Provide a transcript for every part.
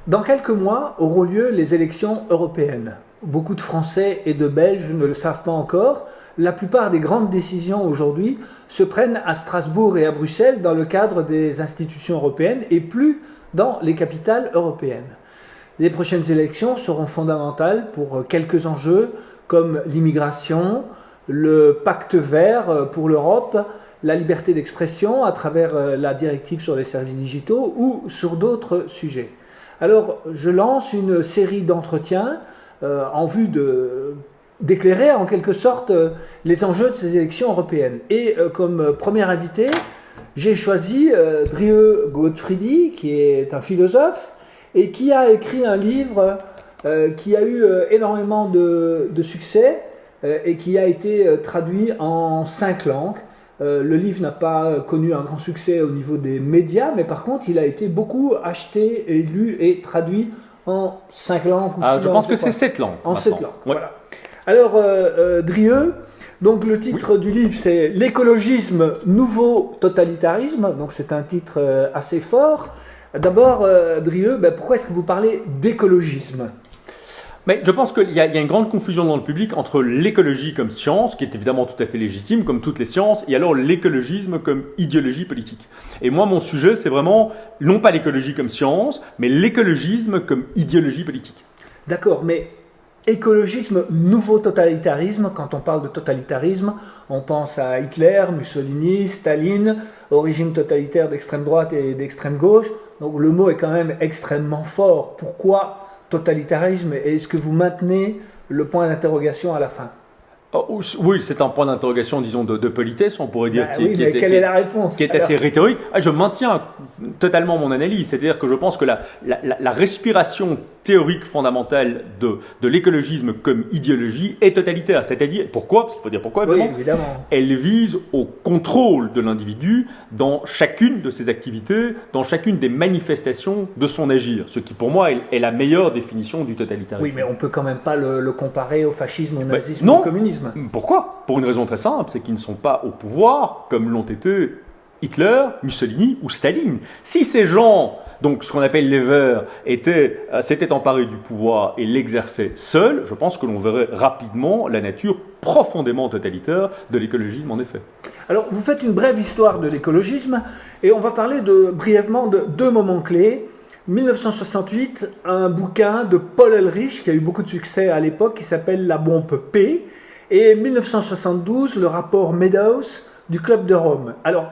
Dans quelques mois auront lieu les élections européennes. Beaucoup de Français et de Belges ne le savent pas encore. La plupart des grandes décisions aujourd'hui se prennent à Strasbourg et à Bruxelles dans le cadre des institutions européennes et plus dans les capitales européennes. Les prochaines élections seront fondamentales pour quelques enjeux comme l'immigration, le pacte vert pour l'Europe, la liberté d'expression à travers la directive sur les services digitaux ou sur d'autres sujets. Alors, je lance une série d'entretiens en vue d'éclairer en quelque sorte les enjeux de ces élections européennes. Et comme premier invité, j'ai choisi Drieu Godfriedi, qui est un philosophe et qui a écrit un livre qui a eu énormément de succès et qui a été traduit en 5 langues. Le livre n'a pas connu un grand succès au niveau des médias, mais par contre, il a été beaucoup acheté et lu et traduit en 5 langues. Je pense que c'est 7 langues. En 7 langues, ouais. Voilà. Alors, Drieu, donc le titre du livre, c'est L'écologisme, nouveau totalitarisme. Donc, c'est un titre assez fort. D'abord, Drieu, pourquoi est-ce que vous parlez d'écologisme ? Mais je pense qu'il y a une grande confusion dans le public entre l'écologie comme science, qui est évidemment tout à fait légitime, comme toutes les sciences, et alors l'écologisme comme idéologie politique. Et moi, mon sujet, c'est vraiment, non pas l'écologie comme science, mais l'écologisme comme idéologie politique. D'accord, mais écologisme, nouveau totalitarisme, quand on parle de totalitarisme, on pense à Hitler, Mussolini, Staline, au régime totalitaire d'extrême droite et d'extrême gauche. Donc le mot est quand même extrêmement fort. Pourquoi totalitarisme, et est-ce que vous maintenez le point d'interrogation à la fin ? Oui, c'est un point d'interrogation, disons, de politesse, on pourrait dire. Quelle est la réponse ? Qui est assez rhétorique. Je maintiens totalement mon analyse, c'est-à-dire que je pense que la respiration théorique fondamentale de l'écologisme comme idéologie est totalitaire. C'est-à-dire, pourquoi ? Parce qu'il faut dire pourquoi, évidemment. Elle vise au contrôle de l'individu dans chacune de ses activités, dans chacune des manifestations de son agir, ce qui pour moi est la meilleure définition du totalitarisme. Oui, mais on ne peut quand même pas le comparer au fascisme, au nazisme, au communisme. Pourquoi ? Pour une raison très simple, c'est qu'ils ne sont pas au pouvoir comme l'ont été Hitler, Mussolini ou Staline. Si ces gens, donc ce qu'on appelle les Verts, s'étaient emparés du pouvoir et l'exerçaient seuls, je pense que l'on verrait rapidement la nature profondément totalitaire de l'écologisme en effet. Alors vous faites une brève histoire de l'écologisme et on va parler brièvement de 2 moments clés. 1968, un bouquin de Paul Ehrlich qui a eu beaucoup de succès à l'époque qui s'appelle La bombe P. Et 1972, le rapport Meadows du Club de Rome. Alors,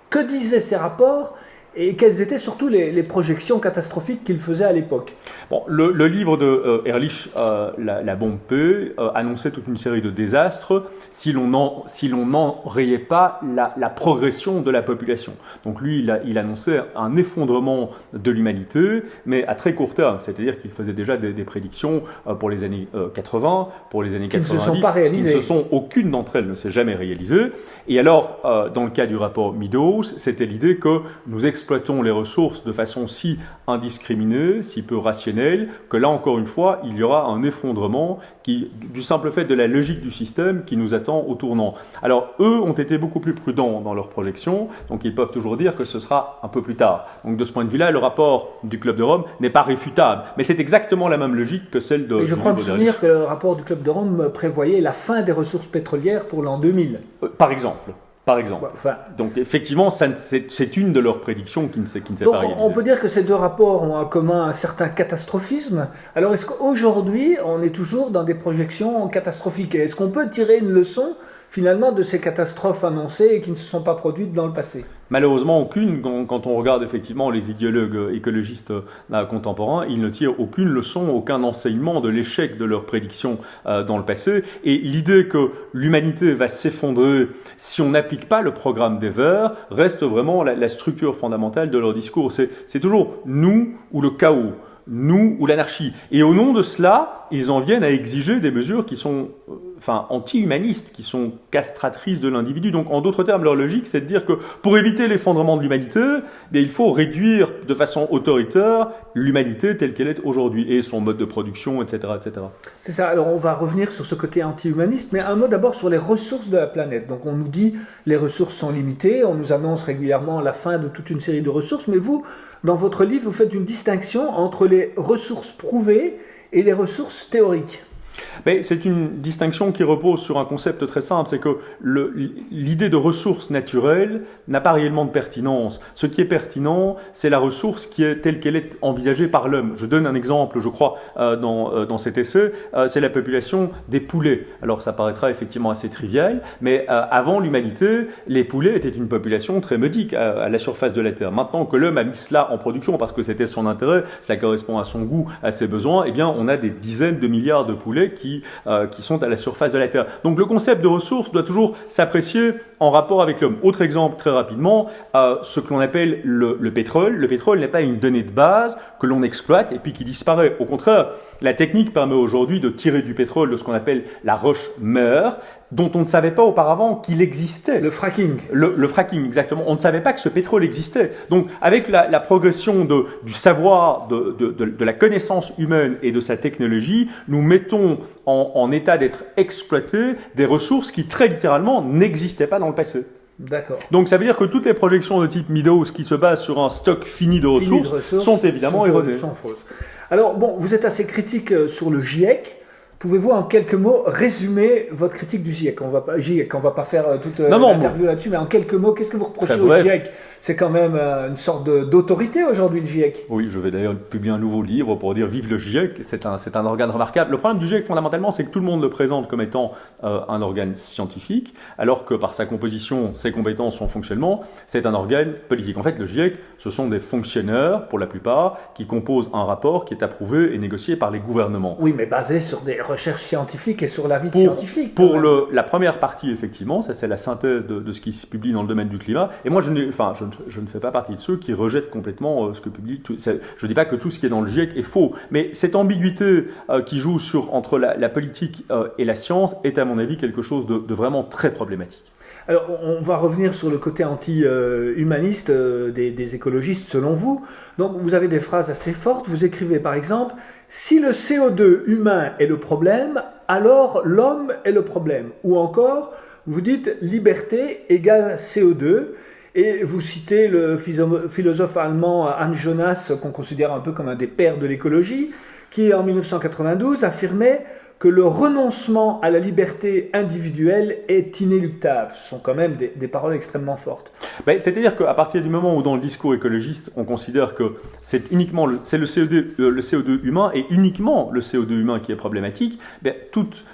que disaient ces rapports et quelles étaient surtout les projections catastrophiques qu'il faisait à l'époque ? Bon, le livre de Ehrlich, la bombe P, annonçait toute une série de désastres si l'on n'enrayait pas la progression de la population. Donc lui, il annonçait un effondrement de l'humanité, mais à très court terme, c'est-à-dire qu'il faisait déjà des prédictions pour les années 80, pour les années 90, qui ne se sont pas réalisées. Aucune d'entre elles ne s'est jamais réalisée. Et alors, dans le cas du rapport Meadows, c'était l'idée que nous exploitons les ressources de façon si indiscriminée, si peu rationnelle, que là encore une fois, il y aura un effondrement du simple fait de la logique du système qui nous attend au tournant. Alors eux ont été beaucoup plus prudents dans leurs projections, donc ils peuvent toujours dire que ce sera un peu plus tard. Donc de ce point de vue-là, le rapport du Club de Rome n'est pas réfutable, mais c'est exactement la même logique que celle de... Et je crois me souvenir que le rapport du Club de Rome prévoyait la fin des ressources pétrolières pour l'an 2000. Par exemple. Donc effectivement, c'est une de leurs prédictions qui ne s'est pas réalisée. On peut dire que ces 2 rapports ont en commun un certain catastrophisme. Alors est-ce qu'aujourd'hui, on est toujours dans des projections catastrophiques ? Et est-ce qu'on peut tirer une leçon finalement de ces catastrophes annoncées et qui ne se sont pas produites dans le passé ? Malheureusement, aucune. Quand on regarde effectivement les idéologues écologistes contemporains, ils ne tirent aucune leçon, aucun enseignement de l'échec de leurs prédictions dans le passé. Et l'idée que l'humanité va s'effondrer si on n'applique pas le programme des Verts reste vraiment la structure fondamentale de leur discours. C'est toujours nous ou le chaos, nous ou l'anarchie. Et au nom de cela, ils en viennent à exiger des mesures qui sont anti-humanistes, qui sont castratrices de l'individu. Donc, en d'autres termes, leur logique, c'est de dire que pour éviter l'effondrement de l'humanité, il faut réduire de façon autoritaire l'humanité telle qu'elle est aujourd'hui, et son mode de production, etc., etc. C'est ça. Alors, on va revenir sur ce côté anti-humaniste, mais un mot d'abord sur les ressources de la planète. Donc, on nous dit les ressources sont limitées, on nous annonce régulièrement la fin de toute une série de ressources, mais vous, dans votre livre, vous faites une distinction entre les ressources prouvées et les ressources théoriques. Mais c'est une distinction qui repose sur un concept très simple, c'est que l'idée de ressource naturelle n'a pas réellement de pertinence. Ce qui est pertinent, c'est la ressource qui est telle qu'elle est envisagée par l'homme. Je donne un exemple, je crois, dans cet essai, c'est la population des poulets. Alors ça paraîtra effectivement assez trivial, mais avant l'humanité, les poulets étaient une population très modique à la surface de la Terre. Maintenant que l'homme a mis cela en production parce que c'était son intérêt, cela correspond à son goût, à ses besoins, eh bien on a des dizaines de milliards de poulets qui sont à la surface de la Terre. Donc le concept de ressources doit toujours s'apprécier en rapport avec l'homme. Autre exemple, très rapidement, ce que l'on appelle le pétrole. Le pétrole n'est pas une donnée de base que l'on exploite et puis qui disparaît. Au contraire, la technique permet aujourd'hui de tirer du pétrole de ce qu'on appelle la roche mère, dont on ne savait pas auparavant qu'il existait. Le fracking. Le fracking, exactement. On ne savait pas que ce pétrole existait. Donc, avec la progression du savoir, de la connaissance humaine et de sa technologie, nous mettons en état d'être exploités des ressources qui, très littéralement, n'existaient pas dans le passé. D'accord. Donc, ça veut dire que toutes les projections de type Meadows qui se basent sur un stock fini de ressources sont évidemment erronées. Sont fausses. Alors, bon, vous êtes assez critique sur le GIEC. Pouvez-vous en quelques mots résumer votre critique du GIEC? On va pas faire toute l'interview là-dessus, mais en quelques mots, qu'est-ce que vous reprochez au GIEC? C'est quand même une sorte d'autorité aujourd'hui, le GIEC. Oui, je vais d'ailleurs publier un nouveau livre pour dire vive le GIEC. C'est un organe remarquable. Le problème du GIEC, fondamentalement, c'est que tout le monde le présente comme étant un organe scientifique, alors que par sa composition, ses compétences, son fonctionnement, c'est un organe politique. En fait, le GIEC, ce sont des fonctionnaires, pour la plupart, qui composent un rapport qui est approuvé et négocié par les gouvernements. Oui, mais basé sur des recherche scientifique et sur l'avis de scientifiques. Pour la première partie, effectivement, ça c'est la synthèse de ce qui se publie dans le domaine du climat. Et moi, je ne fais pas partie de ceux qui rejettent complètement ce que publie. Je ne dis pas que tout ce qui est dans le GIEC est faux, mais cette ambiguïté qui joue entre la politique et la science est, à mon avis, quelque chose de vraiment très problématique. Alors, on va revenir sur le côté anti-humaniste des écologistes, selon vous. Donc, vous avez des phrases assez fortes. Vous écrivez, par exemple, « Si le CO2 humain est le problème, alors l'homme est le problème. » Ou encore, vous dites « Liberté égale CO2 ». Et vous citez le philosophe allemand Hans Jonas, qu'on considère un peu comme un des pères de l'écologie, qui, en 1992, affirmait que le renoncement à la liberté individuelle est inéluctable. Ce sont quand même des paroles extrêmement fortes. C'est-à-dire qu'à partir du moment où dans le discours écologiste, on considère que c'est le CO2 humain et uniquement le CO2 humain qui est problématique,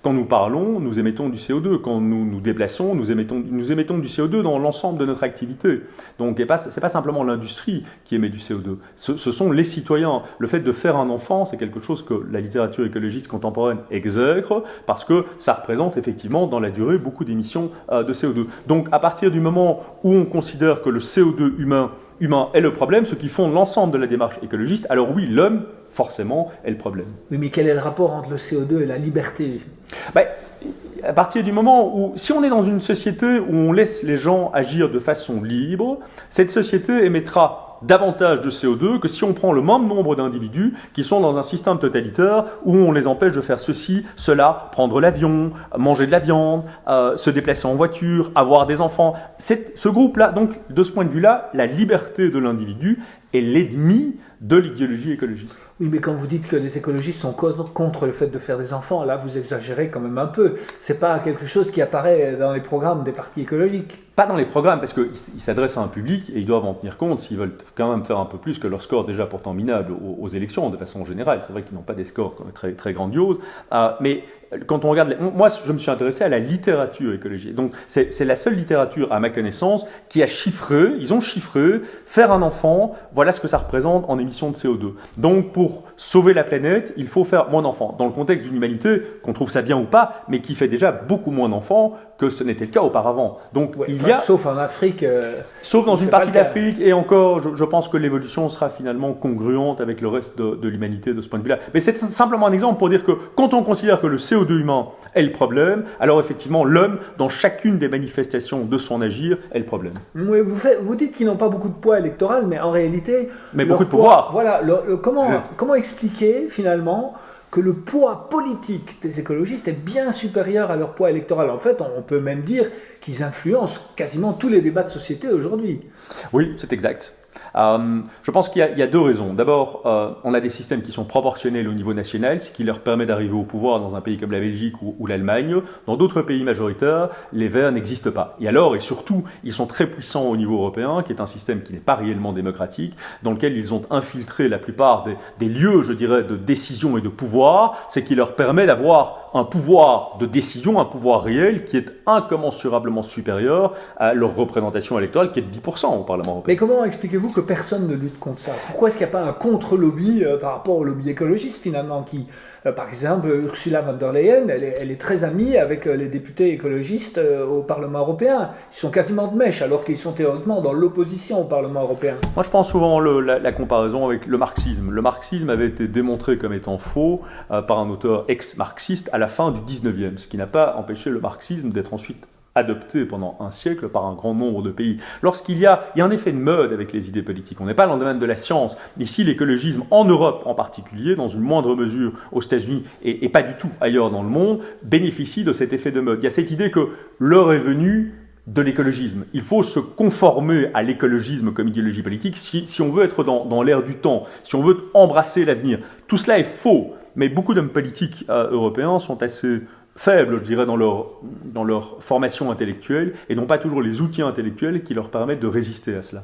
quand nous parlons, nous émettons du CO2. Quand nous nous déplaçons, nous émettons du CO2 dans l'ensemble de notre activité. Donc, ce n'est pas simplement l'industrie qui émet du CO2. Ce sont les citoyens. Le fait de faire un enfant, c'est quelque chose que la littérature écologiste contemporaine exècre, parce que ça représente effectivement dans la durée beaucoup d'émissions de CO2. Donc à partir du moment où on considère que le CO2 humain est le problème, ce qui fonde l'ensemble de la démarche écologiste, alors oui, l'homme, forcément, est le problème. Oui, mais quel est le rapport entre le CO2 et la liberté ? À partir du moment où, si on est dans une société où on laisse les gens agir de façon libre, cette société émettra davantage de CO2 que si on prend le même nombre d'individus qui sont dans un système totalitaire où on les empêche de faire ceci, cela, prendre l'avion, manger de la viande, se déplacer en voiture, avoir des enfants. Ce groupe-là, donc de ce point de vue-là, la liberté de l'individu est l'ennemi de l'idéologie écologiste. Oui, mais quand vous dites que les écologistes sont contre le fait de faire des enfants, là vous exagérez quand même un peu. C'est pas quelque chose qui apparaît dans les programmes des partis écologiques. Pas dans les programmes, parce qu'ils s'adressent à un public et ils doivent en tenir compte s'ils veulent quand même faire un peu plus que leur score déjà pourtant minable aux élections, de façon générale. C'est vrai qu'ils n'ont pas des scores très, très grandioses, mais quand on regarde, moi je me suis intéressé à la littérature écologique. Donc c'est la seule littérature, à ma connaissance, qui a chiffré, ils ont chiffré, faire un enfant, voilà ce que ça représente en émissions de CO2. Donc pour sauver la planète, il faut faire moins d'enfants. Dans le contexte d'une humanité, qu'on trouve ça bien ou pas, mais qui fait déjà beaucoup moins d'enfants que ce n'était le cas auparavant. Donc il y a... Sauf en Afrique. Sauf dans une partie d'Afrique, et encore, je pense que l'évolution sera finalement congruente avec le reste de l'humanité de ce point de vue-là. Mais c'est simplement un exemple pour dire que quand on considère que le CO2 humain est le problème, alors effectivement, l'homme, dans chacune des manifestations de son agir, est le problème. Oui, vous dites qu'ils n'ont pas beaucoup de poids électoral, mais en réalité... Mais beaucoup de pouvoir. Voilà, comment expliquer finalement que le poids politique des écologistes est bien supérieur à leur poids électoral. En fait, on peut même dire qu'ils influencent quasiment tous les débats de société aujourd'hui. Oui, c'est exact. Je pense qu'il y a deux raisons. D'abord, on a des systèmes qui sont proportionnels au niveau national, ce qui leur permet d'arriver au pouvoir dans un pays comme la Belgique ou l'Allemagne. Dans d'autres pays majoritaires, les Verts n'existent pas. Et alors, et surtout, ils sont très puissants au niveau européen, qui est un système qui n'est pas réellement démocratique, dans lequel ils ont infiltré la plupart des lieux, je dirais, de décision et de pouvoir, c'est qui leur permet d'avoir un pouvoir de décision, un pouvoir réel qui est incommensurablement supérieur à leur représentation électorale qui est de 10% au Parlement européen. Mais comment expliquez-vous que personne ne lutte contre ça? Pourquoi est-ce qu'il n'y a pas un contre-lobby par rapport au lobby écologiste finalement qui, par exemple, Ursula von der Leyen, elle est très amie avec les députés écologistes au Parlement européen. Ils sont quasiment de mèche alors qu'ils sont théoriquement dans l'opposition au Parlement européen. Moi je pense souvent la comparaison avec le marxisme. Le marxisme avait été démontré comme étant faux par un auteur ex-marxiste à la fin du 19e, ce qui n'a pas empêché le marxisme d'être ensuite adopté pendant un siècle par un grand nombre de pays. Lorsqu'il y a un effet de mode avec les idées politiques, on n'est pas dans le domaine de la science. Ici, l'écologisme, en Europe en particulier, dans une moindre mesure aux États-Unis et pas du tout ailleurs dans le monde, bénéficie de cet effet de mode. Il y a cette idée que l'heure est venue de l'écologisme. Il faut se conformer à l'écologisme comme idéologie politique si on veut être dans l'ère du temps, si on veut embrasser l'avenir. Tout cela est faux, mais beaucoup d'hommes politiques européens sont assez faibles, je dirais, dans leur formation intellectuelle et n'ont pas toujours les outils intellectuels qui leur permettent de résister à cela.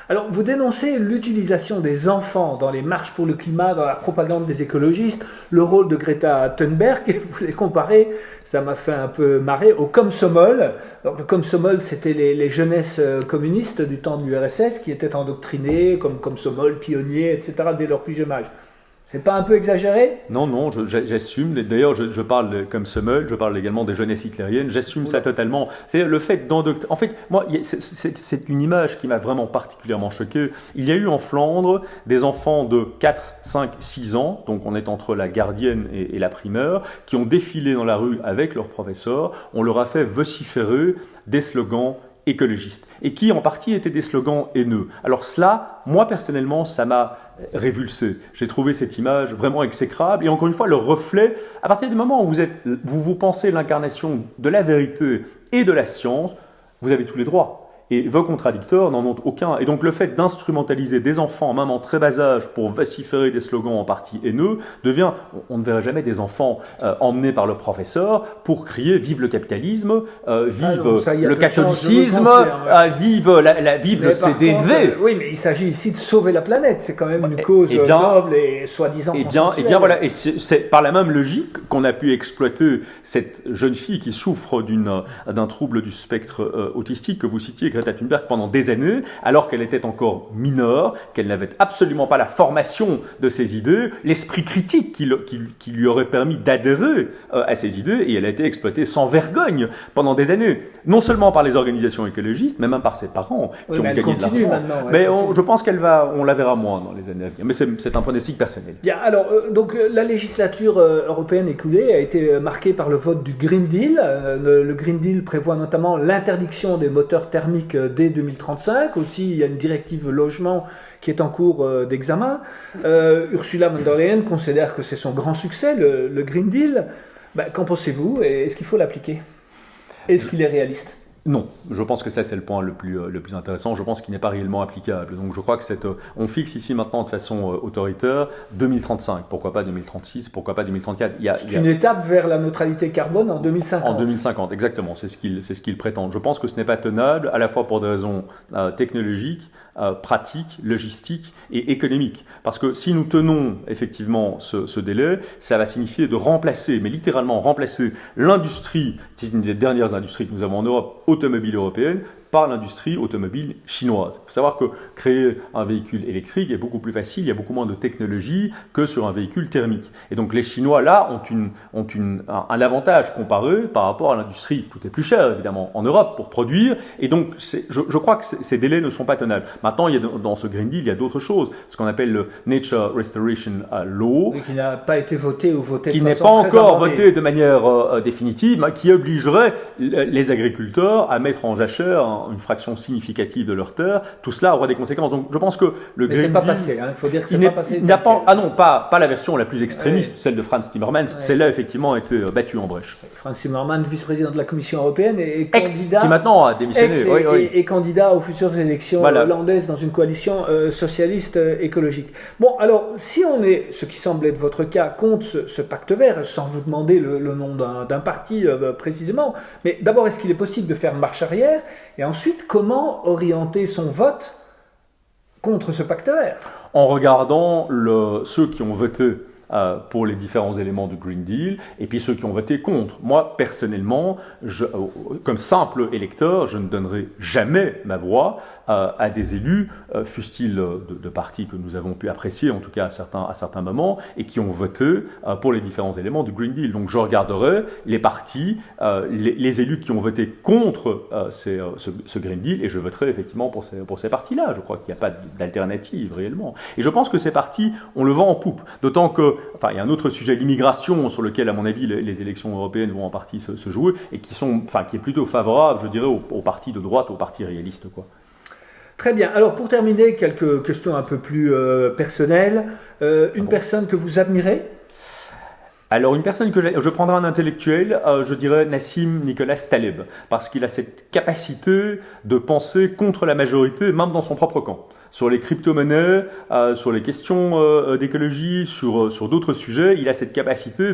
Alors, vous dénoncez l'utilisation des enfants dans les marches pour le climat, dans la propagande des écologistes, le rôle de Greta Thunberg, et vous les comparez, ça m'a fait un peu marrer, au Komsomol. Donc, le Komsomol, c'était les jeunesses communistes du temps de l'URSS qui étaient endoctrinées comme Komsomol, pionniers, etc., dès leur plus jeune âge. C'est pas un peu exagéré? Non, j'assume. D'ailleurs, je parle comme Sommel, je parle également des jeunesses hitlériennes, j'assume ça totalement. C'est le fait d'endoctriner. En fait, moi, c'est une image qui m'a vraiment particulièrement choqué. Il y a eu en Flandre des enfants de 4, 5, 6 ans, donc on est entre la gardienne et la primaire, qui ont défilé dans la rue avec leurs professeurs. On leur a fait vociférer des slogans écologistes, et qui en partie étaient des slogans haineux. Alors cela, moi personnellement, ça m'a révulsé. J'ai trouvé cette image vraiment exécrable, et encore une fois, le reflet, à partir du moment où vous pensez l'incarnation de la vérité et de la science, vous avez tous les droits. Et vos contradicteurs n'en ont aucun. Et donc le fait d'instrumentaliser des enfants, même en très bas âge, pour vociférer des slogans en partie haineux, devient... On ne verra jamais des enfants emmenés par le professeur pour crier « Vive le capitalisme vive le catholicisme vive le CDV ». Oui, mais il s'agit ici de sauver la planète. C'est quand même une cause noble et soi-disant consensuelle. Et bien voilà, et c'est par la même logique qu'on a pu exploiter cette jeune fille qui souffre d'un trouble du spectre autistique que vous citiez, Greta Thunberg, pendant des années, alors qu'elle était encore mineure, qu'elle n'avait absolument pas la formation de ses idées, l'esprit critique qui lui aurait permis d'adhérer à ses idées, et elle a été exploitée sans vergogne pendant des années, non seulement par les organisations écologistes, mais même par ses parents qui ont gagné de l'argent. Maintenant, mais je pense on la verra moins dans les années à venir. Mais c'est un pronostic personnel. Bien, alors, donc la législature européenne écoulée a été marquée par le vote du Green Deal. Le Green Deal prévoit notamment l'interdiction des moteurs thermiques dès 2035. Aussi, il y a une directive logement qui est en cours d'examen. Ursula von der Leyen considère que c'est son grand succès, le Green Deal. Qu'en pensez-vous? Est-ce qu'il faut l'appliquer? Est-ce qu'il est réaliste? Non, je pense que ça c'est le point le plus intéressant, je pense qu'il n'est pas réellement applicable. Donc je crois que on fixe ici maintenant de façon autoritaire 2035, pourquoi pas 2036, pourquoi pas 2034. C'est une étape vers la neutralité carbone en 2050. En 2050, exactement, c'est ce qu'ils prétendent. Je pense que ce n'est pas tenable, à la fois pour des raisons technologiques, pratiques, logistiques et économiques. Parce que si nous tenons effectivement ce délai, ça va signifier de remplacer, mais littéralement remplacer l'industrie, c'est une des dernières industries que nous avons en Europe, automobile européenne, par l'industrie automobile chinoise. Il faut savoir que créer un véhicule électrique est beaucoup plus facile, il y a beaucoup moins de technologie que sur un véhicule thermique. Et donc les Chinois, là, ont un avantage comparé par rapport à l'industrie. Tout est plus cher, évidemment, en Europe pour produire. Et donc, je crois que ces délais ne sont pas tenables. Maintenant, dans ce Green Deal, il y a d'autres choses. Ce qu'on appelle le Nature Restoration Law. Oui, qui n'a pas été voté ou voté qui de n'est façon pas très encore abordée. voté de manière définitive, qui obligerait les agriculteurs à mettre en jachère une fraction significative de leurs terres. Tout cela aura des conséquences. Donc je pense que le Mais Green c'est pas Deal, passé, il faut dire que c'est il pas passé. n'a pas, ah non, pas la version la plus extrémiste, Ouais. celle de Frans Timmermans. Celle-là, effectivement, a été battue en brèche. Frans Timmermans, vice-président de la Commission européenne et Ex, candidat, qui maintenant a démissionné. ex Oui, oui. et candidat aux futures élections Voilà. hollandaises dans une coalition socialiste écologique. Bon, alors, si on est, ce qui semble être votre cas, contre ce pacte vert, sans vous demander le nom d'un parti précisément, mais d'abord, est-ce qu'il est possible de faire marche arrière? Et ensuite, comment orienter son vote contre ce pacte vert? En regardant ceux qui ont voté pour les différents éléments du Green Deal, et puis ceux qui ont voté contre. Moi, personnellement, comme simple électeur, je ne donnerai jamais ma voix à des élus, fussent-ils de partis que nous avons pu apprécier, en tout cas à certains moments, et qui ont voté pour les différents éléments du Green Deal. Donc je regarderai les partis, les élus qui ont voté contre ce Green Deal, et je voterai effectivement pour ces partis-là. Je crois qu'il n'y a pas d'alternative réellement. Et je pense que ces partis, on le vend en poupe. D'autant que, enfin, il y a un autre sujet, l'immigration, sur lequel, à mon avis, les élections européennes vont en partie se jouer, et qui est plutôt favorable, je dirais, aux partis de droite, aux partis réalistes, quoi. Très bien. Alors, pour terminer, quelques questions un peu plus personnelles. Une personne que vous admirez? Alors, une personne je prendrai un intellectuel, je dirais Nassim Nicholas Taleb, parce qu'il a cette capacité de penser contre la majorité, même dans son propre camp. Sur les crypto-monnaies, sur les questions d'écologie, sur d'autres sujets, il a cette capacité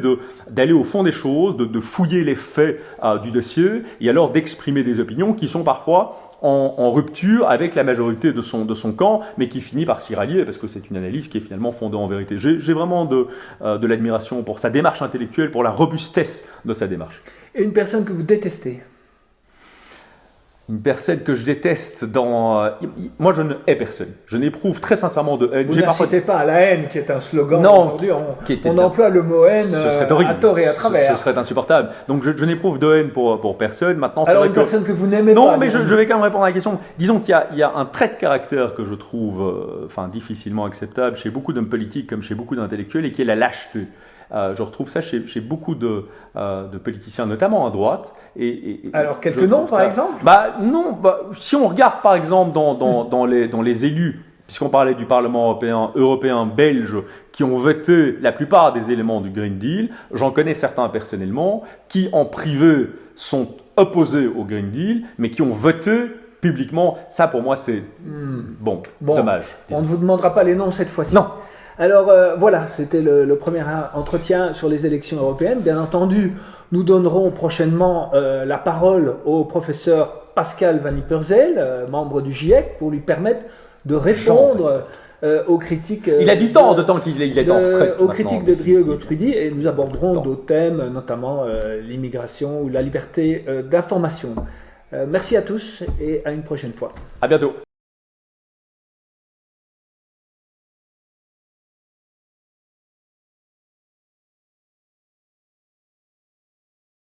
d'aller au fond des choses, de fouiller les faits du dossier, et alors d'exprimer des opinions qui sont parfois en rupture avec la majorité de son camp, mais qui finit par s'y rallier, parce que c'est une analyse qui est finalement fondée en vérité. J'ai vraiment de l'admiration pour sa démarche intellectuelle, pour la robustesse de sa démarche. Et une personne que vous détestez? Une personne que je déteste moi, je ne hais personne. Je n'éprouve très sincèrement de haine. Vous n'incitez pas à la haine, qui est un slogan Non, aujourd'hui. On emploie le mot haine à tort et à travers. Ce serait insupportable. Donc je n'éprouve de haine pour personne. Maintenant, c'est Alors vrai une personne que vous n'aimez pas? Non, mais je vais quand même répondre à la question. Disons qu'il y a un trait de caractère que je trouve difficilement acceptable chez beaucoup d'hommes politiques comme chez beaucoup d'intellectuels, et qui est la lâcheté. Je retrouve ça chez beaucoup de politiciens, notamment à droite. Alors, quelques noms, par exemple? Non, si on regarde, par exemple, dans les élus, puisqu'on parlait du Parlement européen, belge, qui ont voté la plupart des éléments du Green Deal, j'en connais certains personnellement, qui, en privé, sont opposés au Green Deal, mais qui ont voté publiquement. Ça, pour moi, c'est dommage. On ne vous demandera pas les noms cette fois-ci. Non. Alors voilà, c'était le premier entretien sur les élections européennes. Bien entendu, nous donnerons prochainement la parole au professeur Pascal Van Ipperzel, membre du GIEC, pour lui permettre de répondre aux critiques. Il a du temps, d'autant qu'il est en retraite. Aux critiques de Drieu Godfrudi, et nous aborderons d'autres thèmes, notamment l'immigration ou la liberté d'information. Merci à tous et à une prochaine fois. À bientôt.